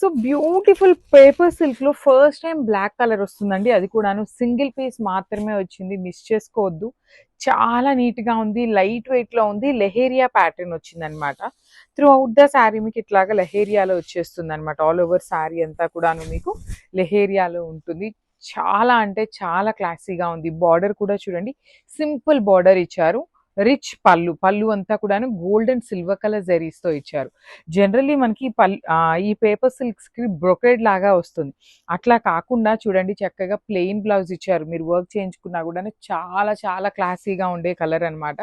So beautiful paper silk లో first time black colour వస్తుందండి. అది కూడాను సింగిల్ పీస్ మాత్రమే వచ్చింది, మిస్ చేసుకోవద్దు. చాలా నీట్ గా ఉంది, లైట్ వెయిట్ లో ఉంది. లెహేరియా ప్యాటర్న్ వచ్చింది అనమాట. త్రూ అవుట్ ద శారీ మీకు ఇట్లాగా లెహేరియాలో వచ్చేస్తుంది అనమాట. ఆల్ ఓవర్ శారీ అంతా కూడాను మీకు లెహేరియాలో ఉంటుంది. చాలా అంటే చాలా క్లాసీగా ఉంది. బార్డర్ కూడా చూడండి, సింపుల్ బార్డర్ ఇచ్చారు. రిచ్ పళ్ళు, పళ్ళు అంతా కూడాను gold and silver colour zaris తో ఇచ్చారు. జనరల్లీ మనకి ఈ పేపర్ సిల్క్స్ కి బ్రొకేడ్ లాగా వస్తుంది. అట్లా కాకుండా చూడండి, చక్కగా ప్లెయిన్ బ్లౌజ్ ఇచ్చారు. మీరు వర్క్ చేయించుకున్నా కూడా చాలా చాలా క్లాసీగా ఉండే కలర్ అనమాట.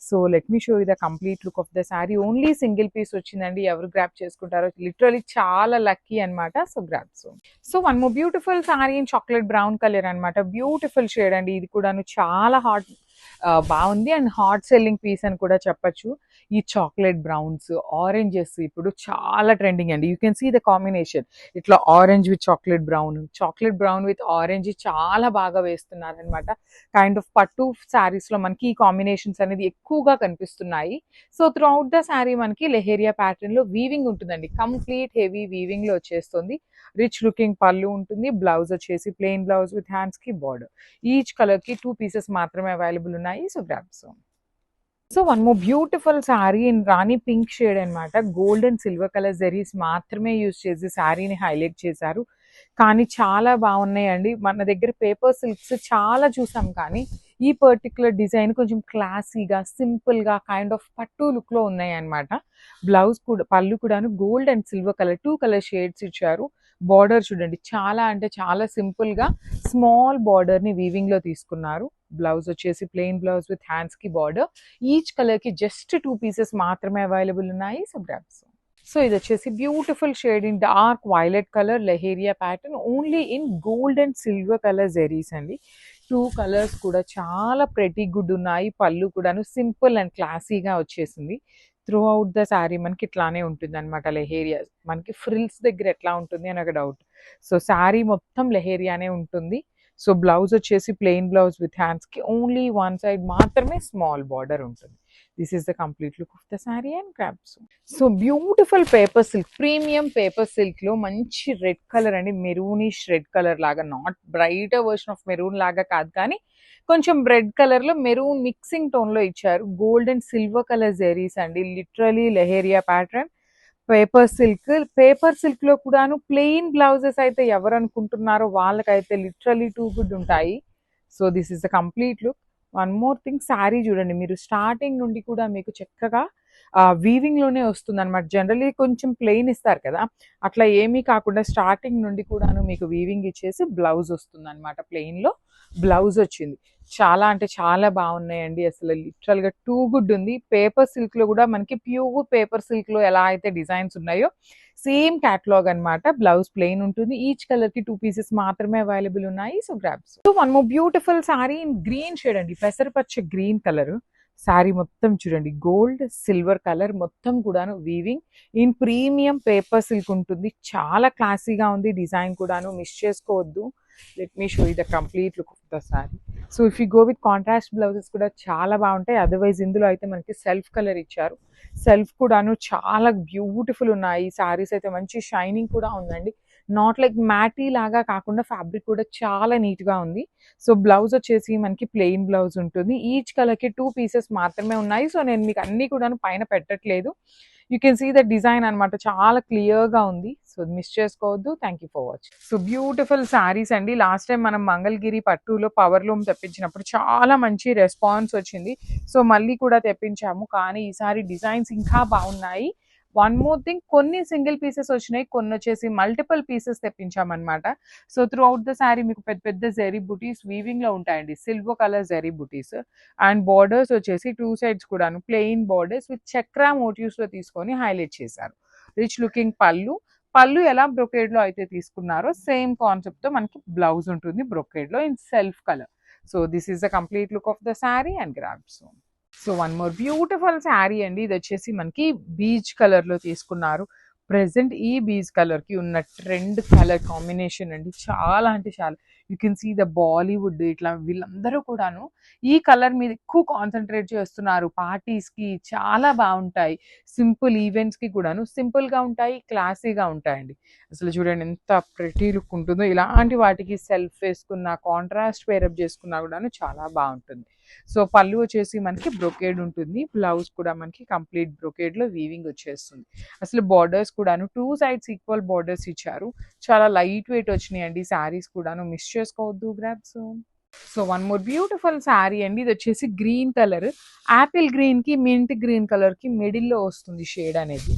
So let me show you the complete look of the sari. Only single piece వచ్చిందండి. ఎవరు గ్రాప్ చేసుకుంటారో లిటరలీ చాలా లక్కీ అనమాట. So grab. So one more beautiful sari in chocolate brown colour అనమాట. బ్యూటిఫుల్ షేడ్ అండి. ఇది కూడాను చాలా బాగుంది అండ్ హాట్ సెల్లింగ్ పీస్ అని కూడా చెప్పొచ్చు. ఈ చాక్లెట్ బ్రౌన్స్, ఆరెంజెస్ ఇప్పుడు చాలా ట్రెండింగ్ అండి. You can see the combination. ఇట్లా orange with chocolate brown with orange చాలా బాగా వేస్తున్నారు అనమాట. కైండ్ ఆఫ్ పట్టు శారీస్ లో మనకి ఈ కాంబినేషన్స్ అనేది ఎక్కువగా కనిపిస్తున్నాయి. So throughout the sari మనకి లెహేరియా ప్యాటర్న్ లో వీవింగ్ ఉంటుందండి. కంప్లీట్ హెవీ వీవింగ్ లో వచ్చేస్తుంది. రిచ్ లుకింగ్ పళ్ళు ఉంటుంది. బ్లౌజ్ వచ్చేసి ప్లెయిన్ బ్లౌజ్ విత్ హ్యాండ్స్ కి బార్డర్. ఈచ్ కలర్ కి 2 పీసెస్ మాత్రమే అవైలబుల్ ఉన్నాయి. So grab. So one more beautiful sari in rani pink shade అనమాట. Gold and silver colour zaris మాత్రమే యూజ్ చేసి శారీని హైలైట్ చేశారు. కానీ చాలా బాగున్నాయండి. మన దగ్గర పేపర్ సిల్క్స్ చాలా చూసాం, కానీ ఈ పర్టికులర్ డిజైన్ కొంచెం క్లాసీగా, సింపుల్గా, కైండ్ ఆఫ్ పట్టు లుక్లో ఉన్నాయి అనమాట. బ్లౌజ్ కూడా, పళ్ళు కూడాను gold and silver colour 2 colour shades ఇచ్చారు. బార్డర్ చూడండి, చాలా అంటే చాలా సింపుల్గా స్మాల్ బార్డర్ని వీవింగ్లో తీసుకున్నారు. బ్లౌజ్ వచ్చేసి ప్లెయిన్ బ్లౌజ్ విత్ హ్యాండ్స్ కి బార్డర్. ఈచ్ కలర్ కి జస్ట్ 2 పీసెస్ మాత్రమే అవైలబుల్ ఉన్నాయి. So grabs. సో ఇది వచ్చేసి beautiful shade in dark violet colour leheriya pattern, only in gold and silver colour zaris అండి. 2 కలర్స్ కూడా చాలా ప్రెటీ గుడ్ ఉన్నాయి. పళ్ళు కూడాను సింపుల్ అండ్ క్లాసీగా వచ్చేసింది. త్రూ అవుట్ ద శారీ మనకి ఇట్లానే ఉంటుంది అనమాట. లెహేరియా మనకి ఫ్రిల్స్ దగ్గర ఎట్లా ఉంటుంది అని ఒక డౌట్. సో శారీ మొత్తం లెహేరియానే ఉంటుంది. సో బ్లౌజ్ వచ్చేసి ప్లెయిన్ బ్లౌజ్ విత్ హ్యాండ్స్ కి ఓన్లీ వన్ సైడ్ మాత్రమే స్మాల్ బార్డర్ ఉంటుంది. This is the complete look of the sari and crops. So beautiful paper silk, premium paper silk లో మంచి రెడ్ కలర్ అండి. Maroonish red colour లాగా, not bright version of maroon లాగా కాదు, కానీ కొంచెం రెడ్ కలర్ లో మెరూన్ మిక్సింగ్ టోన్ లో ఇచ్చారు. Gold and silver colour zaris అండి. Literally leheriya pattern. Paper silk లో కూడాను ప్లెయిన్ బ్లౌజెస్ అయితే ఎవరు అనుకుంటున్నారో వాళ్ళకైతే లిటరలీ టూ గుడ్ ఉంటాయి. So this is the complete look. One more thing, sari చూడండి, మీరు స్టార్టింగ్ నుండి కూడా మీకు చక్కగా వీవింగ్ లోనే వస్తుంది అనమాట. జనరలీ కొంచెం ప్లెయిన్ ఇస్తారు కదా, అట్లా ఏమీ కాకుండా స్టార్టింగ్ నుండి కూడాను మీకు వీవింగ్ ఇచ్చేసి బ్లౌజ్ వస్తుంది అనమాట. ప్లెయిన్ లో బ్లౌజ్ వచ్చింది. చాలా అంటే చాలా బాగున్నాయండి. అసలు లిటరల్ గా టూ గుడ్ ఉంది. పేపర్ సిల్క్ లో కూడా మనకి ప్యూర్ పేపర్ సిల్క్ లో ఎలా అయితే డిజైన్స్ ఉన్నాయో సేమ్ క్యాటలాగ్ అనమాట. బ్లౌజ్ ప్లెయిన్ ఉంటుంది. ఈచ్ కలర్ కి 2 పీసెస్ మాత్రమే అవైలబుల్ ఉన్నాయి. So grabs. So one more beautiful sorry in green shade అండి. పెసరపచ్చ గ్రీన్ కలర్. శారీ మొత్తం చూడండి, గోల్డ్ సిల్వర్ కలర్ మొత్తం కూడాను weaving in premium paper silk ఉంటుంది. చాలా క్లాసీగా ఉంది. డిజైన్ కూడాను మిస్ చేసుకోవద్దు. Let me show you the complete look of the sari. So if you go with contrast blouses కూడా చాలా బాగుంటాయి. అదర్వైజ్ ఇందులో అయితే మనకి సెల్ఫ్ కలర్ ఇచ్చారు. సెల్ఫ్ కూడాను చాలా బ్యూటిఫుల్ ఉన్నాయి. శారీస్ అయితే మంచి షైనింగ్ కూడా ఉందండి. నాట్ లైక్ మ్యాటీ లాగా కాకుండా ఫ్యాబ్రిక్ కూడా చాలా నీట్ గా ఉంది. సో బ్లౌజ్ వచ్చేసి మనకి ప్లెయిన్ బ్లౌజ్ ఉంటుంది. ఈచ్ కలర్ కి 2 పీసెస్ మాత్రమే ఉన్నాయి. సో నేను మీకు అన్ని కూడా పైన పెట్టట్లేదు. You can see the design అనమాట. చాలా క్లియర్ గా ఉంది. సో మిస్ చేసుకోవద్దు. Thank you for watching. So beautiful saris అండి. లాస్ట్ టైం మనం మంగళగిరి పట్టులో పవర్ లూమ్ తెప్పించినప్పుడు చాలా మంచి రెస్పాన్స్ వచ్చింది. సో మళ్ళీ కూడా తెప్పించాము, కానీ ఈసారి డిజైన్స్ ఇంకా బాగున్నాయి. వన్ మోర్ థింగ్, కొన్ని సింగిల్ పీసెస్ వచ్చినాయి, కొన్ని వచ్చేసి మల్టిపుల్ పీసెస్ తెప్పించామన్నమాట. So throughout the sari మీకు పెద్ద పెద్ద జెరీ బుటీస్ వీవింగ్ లో ఉంటాయండి. Silver colour zari buttis and borders వచ్చేసి 2 సైడ్స్ కూడాను plain borders with chakra motifs లో తీసుకొని హైలైట్ చేశారు. రిచ్ లుకింగ్ పళ్ళు. పళ్ళు ఎలా బ్రొకేడ్ లో అయితే తీసుకున్నారో సేమ్ కాన్సెప్ట్ తో మనకి బ్లౌజ్ ఉంటుంది బ్రొకేడ్ లో in self colour. So this is the complete look of the sari and grabs. So one more beautiful sari అండి. ఇది వచ్చేసి మనకి బీచ్ కలర్ లో తీసుకున్నారు. ప్రెజెంట్ ఈ బీజ్ కలర్కి ఉన్న ట్రెండ్ కలర్ కాంబినేషన్ అండి. చాలా అంటే చాలా, you can see the Bollywood ఇట్లా వీళ్ళందరూ కూడాను ఈ కలర్ మీద ఎక్కువ కాన్సన్ట్రేట్ చేస్తున్నారు. పార్టీస్కి చాలా బాగుంటాయి, సింపుల్ ఈవెంట్స్కి కూడాను సింపుల్గా ఉంటాయి, క్లాసీగా ఉంటాయండి. అసలు చూడండి ఎంత ప్రెటీ లుక్ ఉంటుందో. ఇలాంటి వాటికి సెల్ఫ్ వేసుకున్న, కాంట్రాస్ట్ పేరప్ చేసుకున్నా కూడాను చాలా బాగుంటుంది. సో పళ్ళు వచ్చేసి మనకి బ్రొకేడ్ ఉంటుంది, బ్లౌజ్ కూడా మనకి కంప్లీట్ బ్రొకేడ్లో వీవింగ్ వచ్చేస్తుంది. అసలు బార్డర్స్ కూడాను టూ సైడ్స్ ఈక్వల్ బార్డర్స్ ఇచ్చారు. చాలా లైట్ వెయిట్ వచ్చినాయండి శారీస్ కూడాను, మిస్ చేసుకోవద్దు grabs. So one more beautiful sari అండి. ఇది వచ్చేసి గ్రీన్ కలర్, యాపిల్ గ్రీన్ కి మింట్ గ్రీన్ కలర్ కి మిడిల్ లో వస్తుంది షేడ్ అనేది.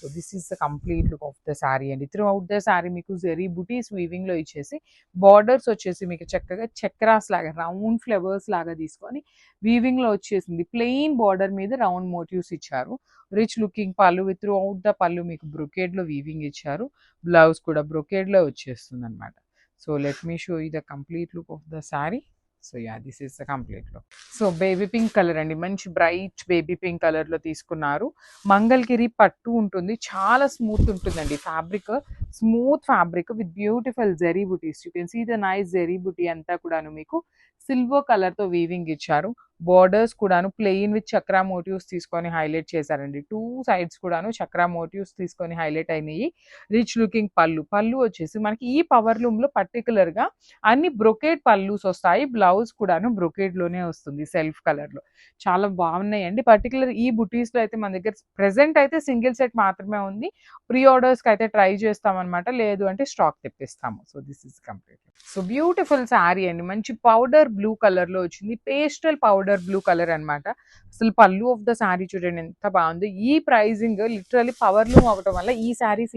So this is the complete look of the sari అండి. త్రూ అవుట్ ద శారీ మీకు జెరీ బుటీస్ వీవింగ్ లో ఇచ్చేసి, బార్డర్స్ వచ్చేసి మీకు చక్కగా చక్రాస్ లాగా రౌండ్ ఫ్లవర్స్ లాగా తీసుకొని వీవింగ్ లో వచ్చేసింది. ప్లెయిన్ బార్డర్ మీద రౌండ్ మోటివ్స్ ఇచ్చారు. రిచ్ లుకింగ్ పళ్ళు, విత్ త్రూ అవుట్ ద పళ్ళు మీకు బ్రొకేడ్ లో వీవింగ్ ఇచ్చారు. బ్లౌజ్ కూడా బ్రొకేడ్ లో వచ్చేస్తుంది అనమాట. So let me show you the complete look of the saree. So yeah this is the complete look. So baby pink colour అండి, మంచి బ్రైట్ బేబీ పింక్ కలర్ లో తీసుకున్నారు. మంగళగిరి పట్టు ఉంటుంది, చాలా స్మూత్ ఉంటుందండి fabric, smooth fabric with beautiful zari butis. You can see the nice zari buti అంతా కూడాను మీకు సిల్వర్ కలర్ తో వీవింగ్ ఇచ్చారు. బార్డర్స్ కూడాను ప్లెయిన్ విత్ చక్రా మోటివ్స్ తీసుకొని హైలైట్ చేశారండి. టూ సైడ్స్ కూడాను చక్రా మోటివ్స్ తీసుకొని హైలైట్ అయినాయి. రిచ్ లుకింగ్ పళ్ళు, పళ్ళు వచ్చేసి మనకి ఈ పవర్ లూమ్ లో పర్టికులర్ గా అన్ని బ్రొకేడ్ పళ్ళూస్ వస్తాయి. బ్లౌజ్ కూడాను బ్రొకేడ్ లోనే వస్తుంది సెల్ఫ్ కలర్ లో. చాలా బాగున్నాయండి. పర్టికులర్ ఈ బుటీస్ లో అయితే మన దగ్గర ప్రెసెంట్ అయితే సింగిల్ సెట్ మాత్రమే ఉంది. ప్రీ ఆర్డర్స్ కి అయితే ట్రై చేస్తాం అనమాట, లేదు అంటే స్టాక్ తెప్పిస్తాము. So this is complete. So beautiful sari అండి, మంచి పౌడర్ బ్లూ కలర్ లో వచ్చింది, పేస్టల్ పౌడర్ బ్లూ కలర్ అనమాట. అసలు పళ్ళు ఆఫ్ ద శారీ చూడండి ఎంత బాగుంది. ఈ ప్రైజింగ్ లిటరలీ పవర్ లూమ్ అవ్వటం వల్ల ఈ శారీస్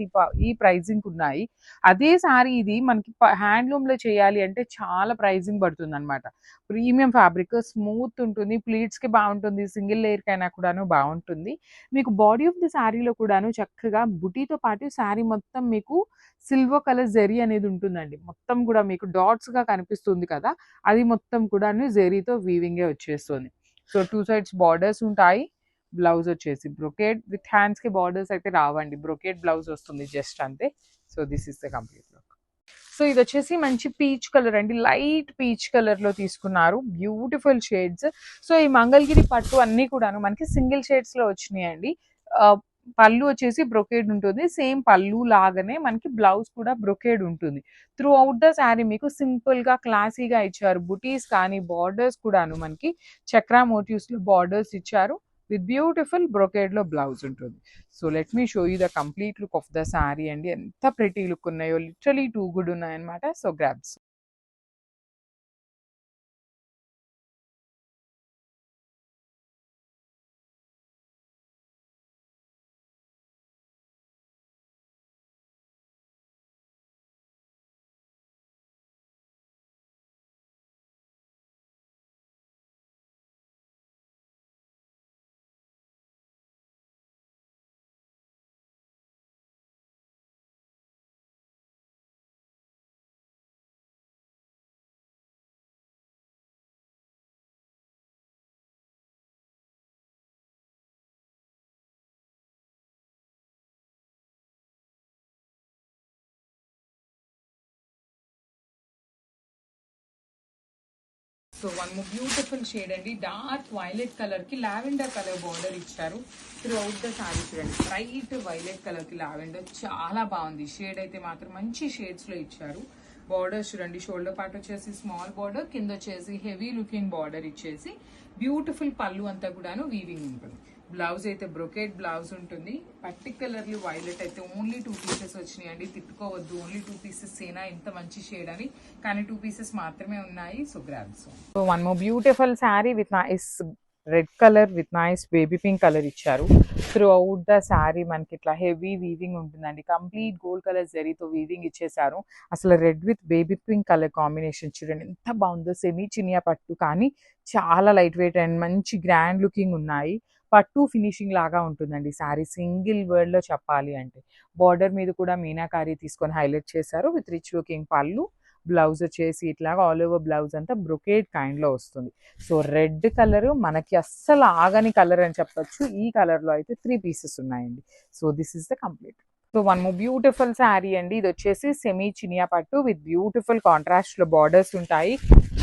ఈ ప్రైజింగ్ ఉన్నాయి. అదే శారీ ఇది మనకి హ్యాండ్లూమ్ లో చేయాలి అంటే చాలా ప్రైజింగ్ పడుతుంది అనమాట. ప్రీమియం ఫ్యాబ్రిక్, స్మూత్ ఉంటుంది, ప్లీట్స్ కి బాగుంటుంది, సింగిల్ లేయర్ కైనా కూడాను బాగుంటుంది. మీకు బాడీ ఆఫ్ ది శారీలో కూడాను చక్కగా బుటీతో పాటు శారీ మొత్తం మీకు సిల్వర్ కలర్ జెరీ అనేది ఉంటుందండి. మొత్తం కూడా మీకు డాట్స్ గా కనిపిస్తుంది కదా, అది మొత్తం కూడాను జెరీతో వీవింగే వచ్చేస్తుంది. సో టూ సైడ్స్ బార్డర్స్ ఉంటాయి. బ్లౌజ్ వచ్చేసి బ్రొకేడ్ విత్ హ్యాండ్స్ కి బార్డర్స్ అయితే రావండి, బ్రొకేడ్ బ్లౌజ్ వస్తుంది జస్ట్ అంతే. So this is the complete look. So ఇది వచ్చేసి మంచి పీచ్ కలర్ అండి, లైట్ పీచ్ కలర్ లో తీసుకున్నారు, బ్యూటిఫుల్ షేడ్స్. సో ఈ మంగళగిరి పట్టు అన్ని కూడాను మనకి సింగిల్ షేడ్స్ లో వచ్చినాయండి. పళ్ళు వచ్చేసి బ్రొకేడ్ ఉంటుంది, సేమ్ పళ్ళు లాగానే మనకి బ్లౌజ్ కూడా బ్రొకేడ్ ఉంటుంది. త్రూ అవుట్ ద శారీ మీకు సింపుల్ గా క్లాసీగా ఇచ్చారు. బుటీస్ కానీ బార్డర్స్ కూడాను మనకి చక్రా మోటివ్స్ లో బార్డర్స్ ఇచ్చారు, విత్ బ్యూటిఫుల్ బ్రొకేడ్ లో బ్లౌజ్ ఉంటుంది. So let me show you the complete look of the sari అండి. ఎంత ప్రెటీ లుక్ ఉన్నాయో, లిటరలీ టూ గుడ్ ఉన్నాయన్నమాట. So grabs. So one more beautiful shade అండి, డార్క్ వైలెట్ కలర్ కి లావెండర్ కలర్ బార్డర్ ఇచ్చారు. Through out the sari చూడండి, bright violet colour కి lavender చాలా బాగుంది. షేడ్ అయితే మాత్రం మంచి షేడ్స్ లో ఇచ్చారు. బార్డర్ చూడండి, షోల్డర్ పార్ట్ వచ్చేసి స్మాల్ బార్డర్, కింద వచ్చేసి హెవీ లుకింగ్ బార్డర్ ఇచ్చేసి బ్యూటిఫుల్ పళ్ళు అంతా కూడాను వీవింగ్ ఉంటుంది. బ్లౌజ్ అయితే బ్రొకేడ్ బ్లౌజ్ ఉంటుంది. పర్టికులర్లీ వైలెట్ అయితే ఓన్లీ 2 పీసెస్ వచ్చినాయండి, తిట్టుకోవద్దు ఓన్లీ 2 పీసెస్ ఏనా ఇంత మంచి షేడ్ అని, కానీ 2 పీసెస్ మాత్రమే ఉన్నాయి. So grabs. So one more beautiful sari with nice red colour with nice baby pink colour ఇచ్చారు. త్రూ అవుట్ ద శారీ మనకి ఇట్లా హెవీ వీవింగ్ ఉంటుందండి, కంప్లీట్ గోల్డ్ కలర్ జరీతో వీవింగ్ ఇచ్చేసారు. అసలు red with baby pink colour combination చూడండి ఎంత బాగుందో. సెమీ చినియా పట్టు కానీ చాలా లైట్ వెయిట్ అండ్ మంచి గ్రాండ్ లుకింగ్ ఉన్నాయి. పట్టు ఫినిషింగ్ లాగా ఉంటుందండి శారీ, సింగిల్ వర్డ్ లో చెప్పాలి అంటే. బార్డర్ మీద కూడా మీనాకారి తీసుకొని హైలైట్ చేశారు, విత్ రిచ్ లుకింగ్ పళ్ళు. బ్లౌజ్ వచ్చేసి ఇట్లాగా ఆల్ ఓవర్ బ్లౌజ్ అంతా బ్రొకేడ్ కైండ్ లో వస్తుంది. సో రెడ్ కలర్ మనకి అస్సలు ఆగని కలర్ అని చెప్పొచ్చు. ఈ కలర్ లో అయితే 3 పీసెస్ ఉన్నాయండి. So this is the complete. So one more beautiful sari అండి. ఇది వచ్చేసి సెమీ చినియా పట్టు విత్ బ్యూటిఫుల్ కాంట్రాస్ట్ లో బార్డర్స్ ఉంటాయి.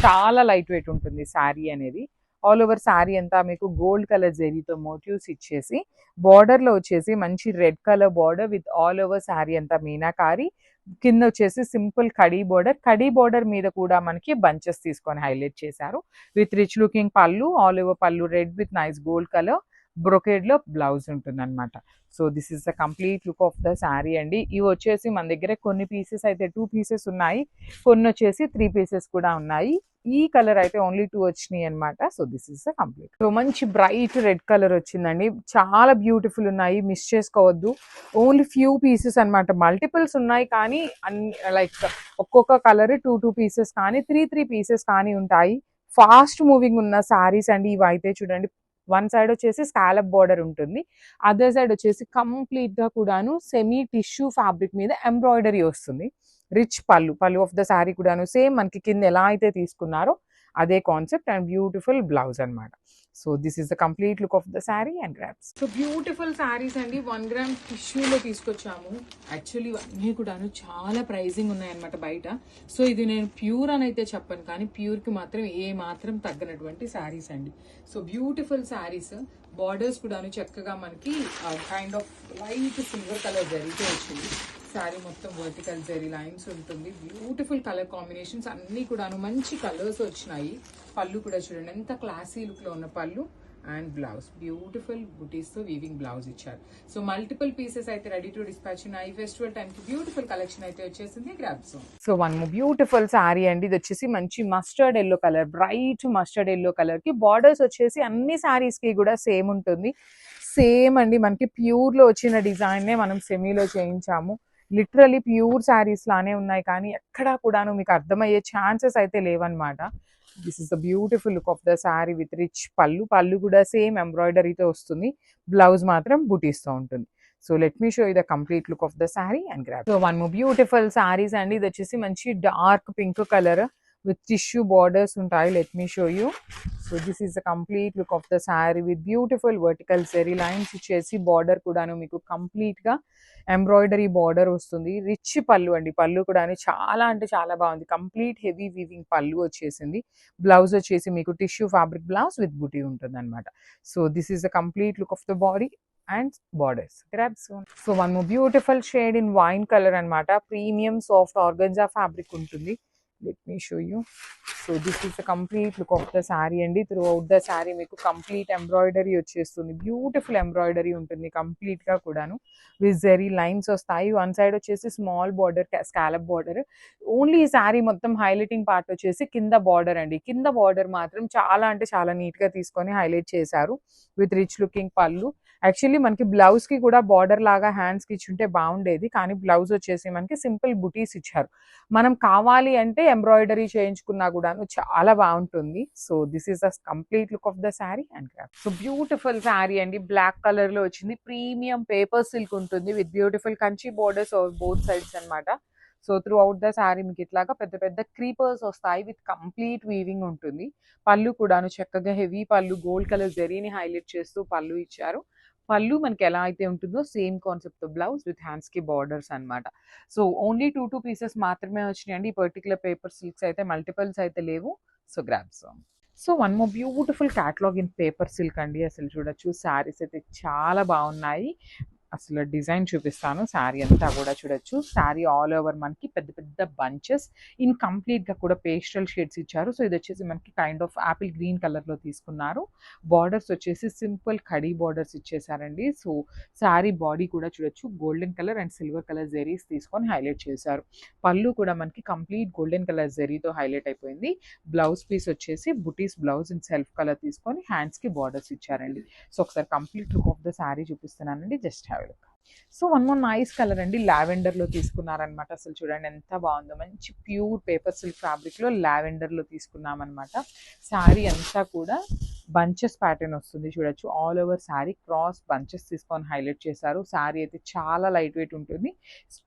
చాలా లైట్ వెయిట్ ఉంటుంది శారీ అనేది. ఆల్ ఓవర్ శారీ అంతా మీకు గోల్డ్ కలర్ జెరీతో మోటివ్స్ ఇచ్చేసి బార్డర్ లో వచ్చేసి మంచి red colour border with all over sari అంతా మీనాకారి. కింద వచ్చేసి సింపుల్ కడీ బార్డర్ మీద కూడా మనకి బంచెస్ తీసుకొని హైలైట్ చేశారు విత్ రిచ్ లుకింగ్ పళ్ళు. ఆల్ ఓవర్ పళ్ళు red with nice gold colour. Brocade లో బ్లౌజ్ ఉంటుంది అనమాట. So this is the complete look of the sari అండి. ఇవి వచ్చేసి మన దగ్గర కొన్ని పీసెస్ అయితే 2 పీసెస్ ఉన్నాయి, కొన్ని వచ్చేసి 3 పీసెస్ కూడా ఉన్నాయి. ఈ కలర్ అయితే ఓన్లీ 2 వచ్చినాయి అనమాట. So this is the complete. So మంచి బ్రైట్ రెడ్ కలర్ వచ్చిందండి. చాలా బ్యూటిఫుల్ ఉన్నాయి, మిస్ చేసుకోవద్దు. ఓన్లీ ఫ్యూ పీసెస్ అనమాట. మల్టిపుల్స్ ఉన్నాయి కానీ లైక్ ఒక్కొక్క కలర్ 2 పీసెస్ కానీ 3 పీసెస్ కానీ ఉంటాయి. ఫాస్ట్ మూవింగ్ ఉన్న శారీస్ అండి ఇవి అయితే. చూడండి, వన్ సైడ్ వచ్చేసి స్కాలప్ బార్డర్ ఉంటుంది, అదర్ సైడ్ వచ్చేసి కంప్లీట్ గా కూడాను సెమీ టిష్యూ ఫ్యాబ్రిక్ మీద ఎంబ్రాయిడరీ వస్తుంది. రిచ్ పళ్ళు ఆఫ్ ద శారీ కూడాను సేమ్ మనకి కింద ఎలా అయితే తీసుకున్నారో అదే కాన్సెప్ట్ అండ్ బ్యూటిఫుల్ బ్లౌజ్ అనమాట. So this is the complete look of the sari and grasp. So beautiful saris అండి. 1 గ్రామ్ టిష్యూలో తీసుకొచ్చాము. యాక్చువల్లీ అన్నీ కూడాను చాలా ప్రైజింగ్ ఉన్నాయన్నమాట బయట. సో ఇది నేను ప్యూర్ అని అయితే చెప్పను, కానీ ప్యూర్కి మాత్రం ఏ మాత్రం తగ్గనటువంటి శారీస్ అండి. So beautiful saris. బార్డర్స్ కూడాను చక్కగా మనకి kind of light silver colour జరిగితే వచ్చింది. శారీ మొత్తం వర్టికల్ జెరీ లైన్స్ ఉంటుంది. బ్యూటిఫుల్ కలర్ కాంబినేషన్స్ అన్నీ కూడాను మంచి కలర్స్ వచ్చినాయి. పళ్ళు కూడా చూడండి ఎంత క్లాసీ లుక్ లో ఉన్న పళ్ళు అండ్ బ్లౌజ్ బ్యూటిఫుల్ బుటీస్ తో వీవింగ్ బ్లౌజ్ ఇచ్చారు. సో మల్టిపుల్ పీసెస్ అయితే రెడీ టు డిస్పాచ్ ఉన్నాయి. ఫెస్టివల్ టైం కి బ్యూటిఫుల్ కలెక్షన్ అయితే వచ్చేసింది. Grabs. So one beautiful sari అండి. ఇది వచ్చేసి మంచి mustard yellow colour, bright mustard yellow colour కి బార్డర్స్ వచ్చేసి అన్ని శారీస్ కి కూడా సేమ్ ఉంటుంది. సేమ్ అండి, మనకి ప్యూర్ లో వచ్చిన డిజైన్ నే మనం సెమీలో చేయించాము. లిటరలీ ప్యూర్ శారీస్ లానే ఉన్నాయి, కానీ ఎక్కడా కూడాను మీకు అర్థమయ్యే ఛాన్సెస్ అయితే లేవన్నమాట. This is the beautiful look of the sari with rich పళ్ళు కూడా సేమ్ ఎంబ్రాయిడరీతో వస్తుంది. బ్లౌజ్ మాత్రం బుటీస్తో ఉంటుంది. So let me show you the complete look of the sari and grab. So one more beautiful saris అండి. ఇది వచ్చేసి మంచి dark pink colour with tissue borders ఉంటాయి. Let me show you. So this is the complete look of the sari with beautiful vertical zari lines ఇచ్చేసి border కూడాను మీకు complete గా embroidery border వస్తుంది. రిచ్ పళ్ళు అండి. పళ్ళు కూడా చాలా అంటే చాలా బాగుంది. కంప్లీట్ హెవీ వీవింగ్ పళ్ళు వచ్చేసింది. బ్లౌజ్ వచ్చేసి మీకు టిష్యూ ఫ్యాబ్రిక్ బ్లౌజ్ విత్ బుటీ ఉంటుంది అనమాట. So this is the complete look of the body and borders. So one more beautiful shade in wine colour అనమాట. ప్రీమియం సాఫ్ట్ ఆర్గంజా ఫ్యాబ్రిక్ ఉంటుంది. Let me show you. So this is the complete look of the sari అండి. Throughout the sari మీకు complete embroidery వచ్చేస్తుంది. Beautiful embroidery ఉంటుంది complete గా కూడాను. With zari lines వస్తాయి. One side వచ్చేసి small border, scallop border. Only ఈ శారీ మొత్తం హైలైటింగ్ పార్ట్ వచ్చేసి కింద బార్డర్ అండి. కింద బార్డర్ మాత్రం చాలా అంటే చాలా నీట్ గా తీసుకొని హైలైట్ చేశారు విత్ రిచ్ లుకింగ్ పళ్ళు. యాక్చువల్లీ మనకి బ్లౌజ్ కి కూడా బార్డర్ లాగా హ్యాండ్స్ కి ఇచ్చుంటే బాగుండేది, కానీ బ్లౌజ్ వచ్చేసి మనకి సింపుల్ బుటీస్ ఇచ్చారు. మనం కావాలి అంటే ఎంబ్రాయిడరీ చేయించుకున్నా కూడాను చాలా బాగుంటుంది. So this is the complete look of the sari and craft. So beautiful sari అండి. బ్లాక్ కలర్ లో వచ్చింది. ప్రీమియం పేపర్ సిల్క్ ఉంటుంది with beautiful Kanchi borders both sides అనమాట. So throughout the sari మీకు ఇట్లాగా పెద్ద పెద్ద క్రీపర్స్ వస్తాయి విత్ కంప్లీట్ వీవింగ్ ఉంటుంది. పళ్ళు కూడాను చక్కగా హెవీ పళ్ళు, గోల్డ్ కలర్ జరీని హైలైట్ చేస్తూ పళ్ళు ఇచ్చారు. పళ్ళు మనకి ఎలా అయితే ఉంటుందో same concept blouse with hands కి బార్డర్స్ అనమాట. సో ఓన్లీ 2 పీసెస్ మాత్రమే వచ్చినాయండి. ఈ పర్టికులర్ పేపర్ సిల్క్స్ అయితే మల్టిపల్స్ అయితే లేవు. So grabs. So one more beautiful catalogue in paper silk అండి. అసలు చూడొచ్చు, శారీస్ అయితే చాలా బాగున్నాయి. అసలు డిజైన్ చూపిస్తాను. శారీ అంతా కూడా చూడొచ్చు. శారీ ఆల్ ఓవర్ మనకి పెద్ద పెద్ద బంచెస్ ఇన్ కంప్లీట్ గా కూడా పేస్టల్ షేడ్స్ ఇచ్చారు. సో ఇది వచ్చేసి మనకి kind of apple green colour లో తీసుకున్నారు. బార్డర్స్ వచ్చేసి సింపుల్ కడీ బార్డర్స్ ఇచ్చేసారండి. సో శారీ బాడీ కూడా చూడొచ్చు, golden colour and silver colour zaris తీసుకొని హైలైట్ చేశారు. పళ్ళు కూడా మనకి కంప్లీట్ గోల్డెన్ కలర్ జెరీతో హైలైట్ అయిపోయింది. బ్లౌజ్ పీస్ వచ్చేసి butis blouse in self colour తీసుకొని హ్యాండ్స్ కి బార్డర్స్ ఇచ్చారండి. సో ఒకసారి complete look of the sari చూపిస్తున్నానండి. Just have a look. So one more nice colour అండి. లావెండర్ లో తీసుకున్నారనమాట. అసలు చూడండి ఎంత బాగుందో. మంచి ప్యూర్ పేపర్ సిల్క్ ఫ్యాబ్రిక్ లో లావెండర్ లో తీసుకున్నాం అనమాట. శారీ అంతా కూడా బంచెస్ ప్యాటర్న్ వస్తుంది. చూడొచ్చు, all over sari cross bunches తీసుకొని హైలైట్ చేశారు. శారీ అయితే చాలా లైట్ వెయిట్ ఉంటుంది.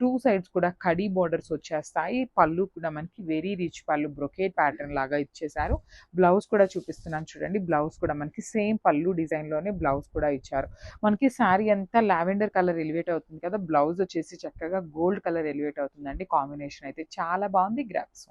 2 సైడ్స్ కూడా కడీ బోర్డర్స్ వచ్చేస్తాయి. పళ్ళు కూడా మనకి వెరీ రిచ్ పళ్ళు, బ్రొకేట్ ప్యాటర్న్ లాగా ఇచ్చేసారు. బ్లౌజ్ కూడా చూపిస్తున్నాను చూడండి. బ్లౌజ్ కూడా మనకి సేమ్ పళ్ళు డిజైన్ లోనే బ్లౌజ్ కూడా ఇచ్చారు. మనకి శారీ అంతా లావెండర్ లావెండర్ కలర్ ఎలివేట్ అవుతుంది కదా, బ్లౌజ్ వచ్చేసి చక్కగా గోల్డ్ కలర్ ఎలివేట్ అవుతుందండి. కాంబినేషన్ అయితే చాలా బాగుంది. గ్రాప్స్.